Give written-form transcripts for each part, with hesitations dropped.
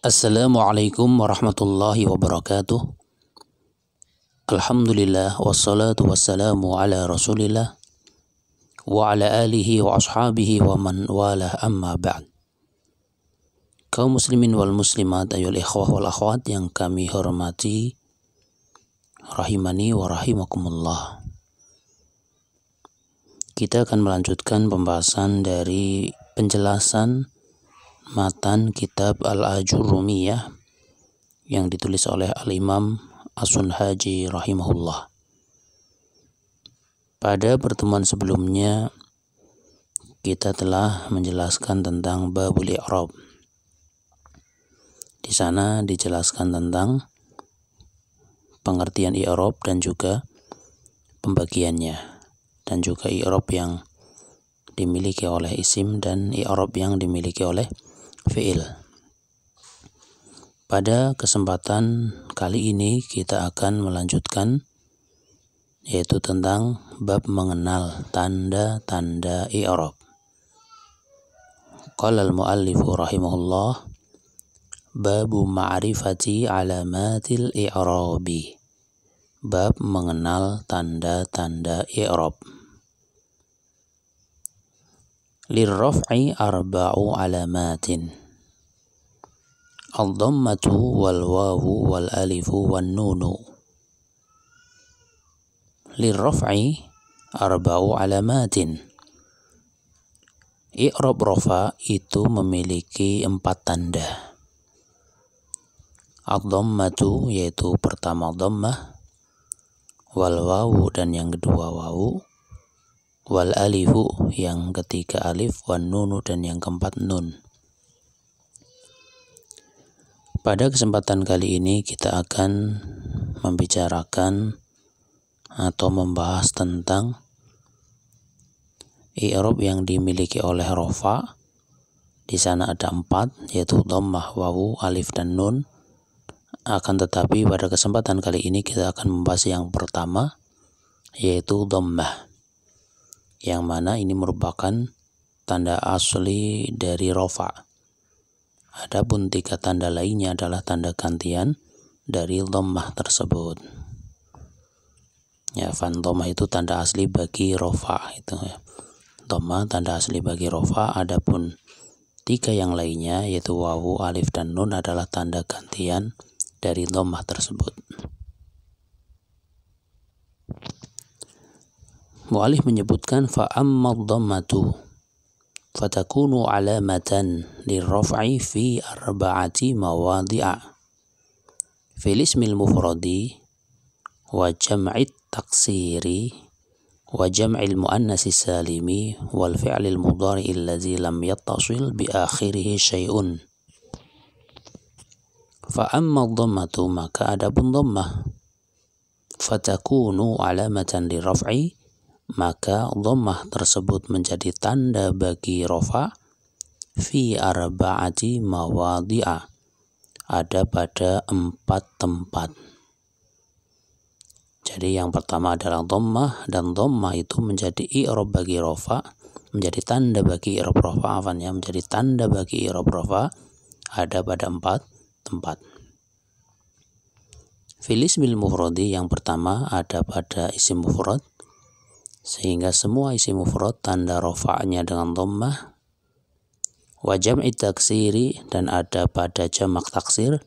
Assalamualaikum warahmatullahi wabarakatuh. Alhamdulillah wassalatu wassalamu ala rasulillah wa ala alihi wa ashabihi wa man wala amma ba'd. Kaum muslimin wal muslimat ayyuhal ikhwah wal akhwat yang kami hormati, rahimani wa rahimakumullah. Kita akan melanjutkan pembahasan dari penjelasan matan kitab Al-Ajurrumiyah yang ditulis oleh Al-Imam As-Sunhaji rahimahullah. Pada pertemuan sebelumnya kita telah menjelaskan tentang babul i'rab. Di sana dijelaskan tentang pengertian i'rab dan juga pembagiannya, dan juga i'rab yang dimiliki oleh isim dan i'rab yang dimiliki oleh fi'il. Pada kesempatan kali ini kita akan melanjutkan, yaitu tentang bab mengenal tanda-tanda i'rab. Qala al-muallifu rahimahullah, babu ma'rifati alamatil i'rabi. Bab mengenal tanda-tanda i'rab. Lirraf'i arba'u alamatin. Ad-dhammatu wal wawu wal alifu wan nunu. Lirraf'i arba'u alamatin. I'rab rafa itu memiliki 4 tanda. Ad-dhammatu yaitu pertama dhammah, wal wawu dan yang kedua wawu, wal alifu yang ketiga alif, wan nunu dan yang keempat nun. Pada kesempatan kali ini kita akan membicarakan atau membahas tentang i'rab yang dimiliki oleh rafa. Di sana ada 4, yaitu dhammah, wawu, alif dan nun. Akan tetapi pada kesempatan kali ini kita akan membahas yang pertama, yaitu dhammah, yang mana ini merupakan tanda asli dari rafa. Adapun 3 tanda lainnya adalah tanda gantian dari dhammah tersebut. Ya, fan dhammah itu tanda asli bagi rafa itu ya. Dhammah tanda asli bagi rafa, adapun 3 yang lainnya yaitu wawu, alif dan nun adalah tanda gantian dari dhammah tersebut. Mu'alif menyebutkan fa'amma dhammatu fatakunu alamatan lirraf'i fi arba'ati mawadhi'a fil ismil mufradi wa jam'it taksiri wa jam'il muannasi salimi wal fi'lil mudhari'i allazi lam yattasil bi akhirih syai'un. Fa'amma dhammatu, maka adapun dhammah, fatakunu alamatan lirraf'i, maka dhammah tersebut menjadi tanda bagi rafa fi arba'ati mawadhi'a, ada pada 4 tempat. Jadi yang pertama adalah dhammah, dan dhammah itu menjadi i'rab bagi rafa, menjadi tanda bagi i'rab rafa, menjadi tanda bagi i'rab rafa ada pada 4 tempat. Fil ismil mufradi, yang pertama ada pada isim mufrad, sehingga semua isim mufrad tanda rafa'nya dengan dhammah. Wa jam'i taksiri, dan ada pada jamak taksir,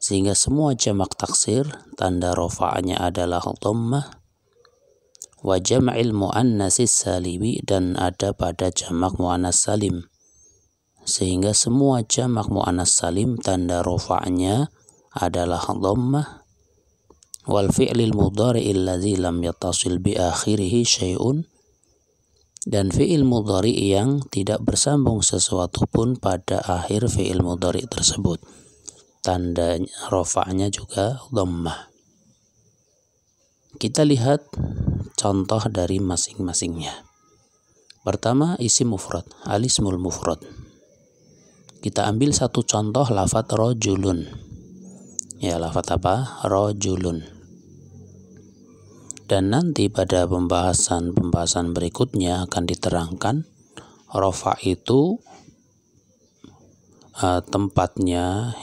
sehingga semua jamak taksir tanda rafa'nya adalah dhammah. Wa jam'il muannasi salimi, dan ada pada jamak muannas salim, sehingga semua jamak muannas salim tanda rafa'nya adalah dhammah. Wal fi'lil mudhari'i allazi lam yattasil bi akhirih syai'un, dan fi'il mudhari' yang tidak bersambung sesuatu pun pada akhir fi'il mudhari' tersebut, tanda rafa'nya juga dhammah. Kita lihat contoh dari masing-masingnya. Pertama, isim mufrad, al-ismul mufrad. Kita ambil satu contoh, lafadz rajulun. Ya, lafadz apa? Rajulun. Dan nanti pada pembahasan berikutnya akan diterangkan rafa itu tempatnya,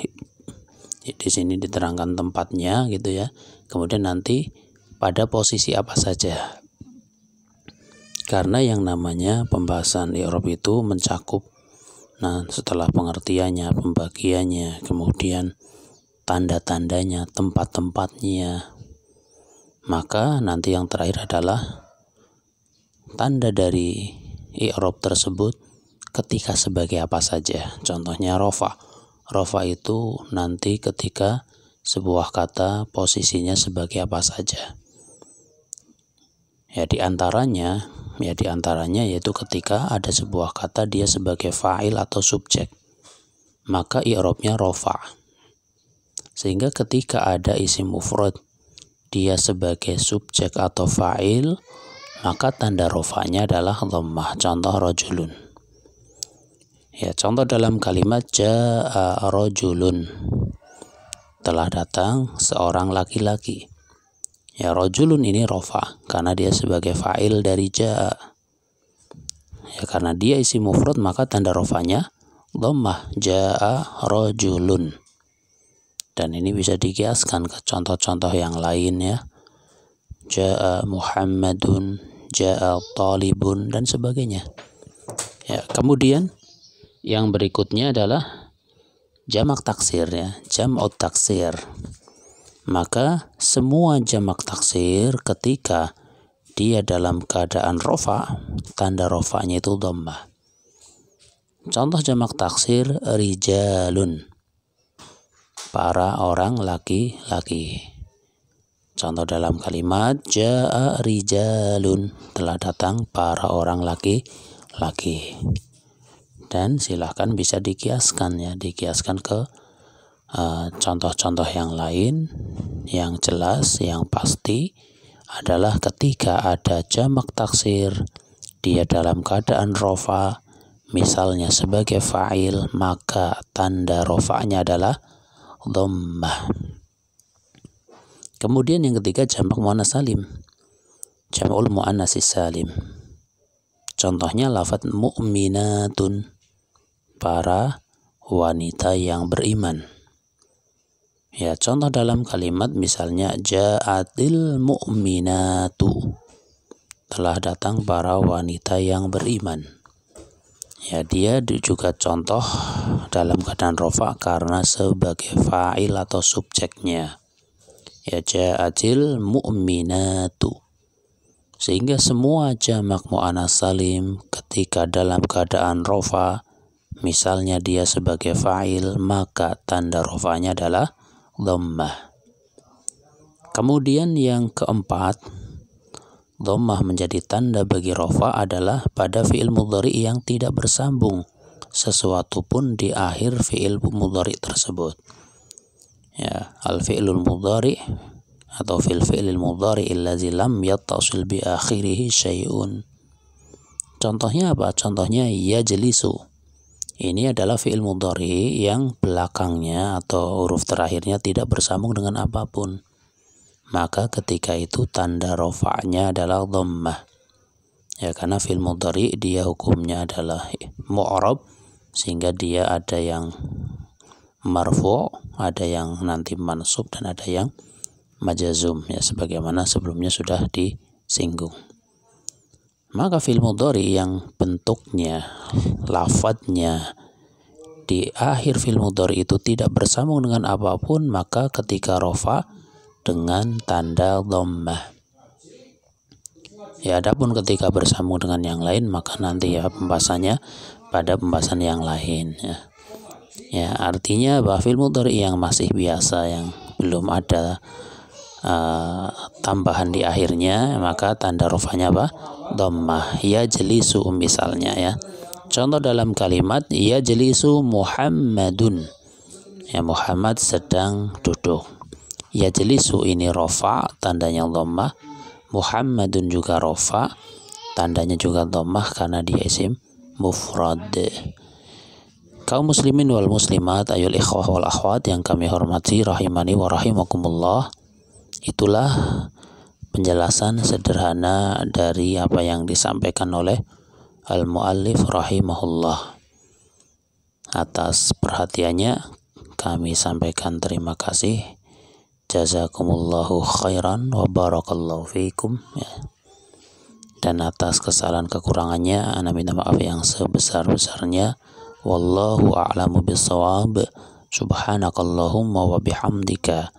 di sini diterangkan tempatnya gitu ya. Kemudian nanti pada posisi apa saja. Karena yang namanya pembahasan i'rab itu mencakup, nah setelah pengertiannya, pembagiannya, kemudian tanda-tandanya, tempat-tempatnya, maka nanti yang terakhir adalah tanda dari i'rab tersebut ketika sebagai apa saja. Contohnya rofa. Rofa itu nanti ketika sebuah kata posisinya sebagai apa saja. Ya diantaranya yaitu ketika ada sebuah kata dia sebagai fa'il atau subjek, maka i'rabnya rofa. Sehingga ketika ada isim mufrad dia sebagai subjek atau fa'il, maka tanda rofanya adalah dhammah. Contoh rajulun. Ya, contoh dalam kalimat jaa rajulun, telah datang seorang laki-laki. Ya, rajulun ini rofa karena dia sebagai fa'il dari jaa. Ya, karena dia isim mufrad maka tanda rofanya dhammah, jaa rajulun. Dan ini bisa dikiaskan ke contoh-contoh yang lain ya. Ja'a Muhammadun, ja'a talibun, dan sebagainya. Ya, kemudian yang berikutnya adalah jamak taksir ya, jam'ut taksir. Maka semua jamak taksir ketika dia dalam keadaan rofa, tanda rofanya itu dhammah. Contoh jamak taksir rijalun, para orang laki-laki. Contoh dalam kalimat ja'a rijalun, telah datang para orang laki-laki. Dan silahkan bisa dikiaskan ya, dikiaskan ke contoh-contoh yang lain. Yang jelas, yang pasti adalah ketika ada jamak taksir dia dalam keadaan rofa, misalnya sebagai fa'il, maka tanda rofanya adalah dhammah. Kemudian yang ketiga jamak muannas salim, jam'ul muannatsis salim. Contohnya lafaz mu'minatun, para wanita yang beriman. Ya, contoh dalam kalimat misalnya ja'atil mu'minatu, telah datang para wanita yang beriman. Ya, dia juga contoh dalam keadaan rofa karena sebagai fa'il atau subjeknya. Ya, ja'atil mu'minatu. Sehingga semua jamak muannas salim ketika dalam keadaan rofa, misalnya dia sebagai fa'il, maka tanda rofanya adalah dhammah. Kemudian yang keempat, dhammah menjadi tanda bagi rofa adalah pada fi'il mudhari yang tidak bersambung sesuatu pun di akhir fi'il mudhari tersebut. Ya, al-fi'lul mudhari atau fi'lil mudhari allazi lam yattasil bi akhirih syai'un. Contohnya apa? Contohnya yajlisu. Ini adalah fi'il mudhari yang belakangnya atau huruf terakhirnya tidak bersambung dengan apapun. Maka ketika itu tanda rofa'nya adalah dhammah. Ya, karena fi'il mudhari dia hukumnya adalah mu'rab, sehingga dia ada yang marfu', ada yang nanti mansub, dan ada yang majazum ya, sebagaimana sebelumnya sudah disinggung. Maka fi'il mudhari yang bentuknya, lafadznya di akhir fi'il mudhari itu tidak bersambung dengan apapun, maka ketika rofa dengan tanda dhammah. Ya, adapun ketika bersambung dengan yang lain maka nanti ya pembahasannya pada pembahasan yang lain ya. Ya, artinya bahwa fi'il mudhari yang masih biasa, yang belum ada tambahan di akhirnya, maka tanda rofanya apa? Dhammah. Yajlisu misalnya ya. Contoh dalam kalimat yajlisu Muhammadun. Ya, Muhammad sedang duduk. Yajlisu ini rofa, tandanya dhammah. Muhammadun juga rofa, tandanya juga dhammah karena dia isim mufrad. Kaum muslimin wal muslimat, ayul ikhwah wal akhwat yang kami hormati rahimani wa rahimakumullah, itulah penjelasan sederhana dari apa yang disampaikan oleh al-muallif rahimahullah. Atas perhatiannya kami sampaikan terima kasih. Jazakumullahu khairan wa barakallahu fiikum. Dan atas kesalahan kekurangannya ana minta maaf yang sebesar-besarnya. Wallahu a'lamu bissawab. Subhanakallahumma wa bihamdika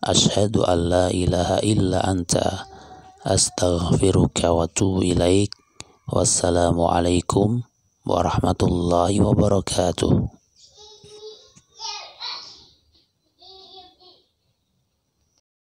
asyhadu an la ilaha illa anta astaghfiruka wa atubu ilaik. Wassalamualaikum warahmatullahi wabarakatuh.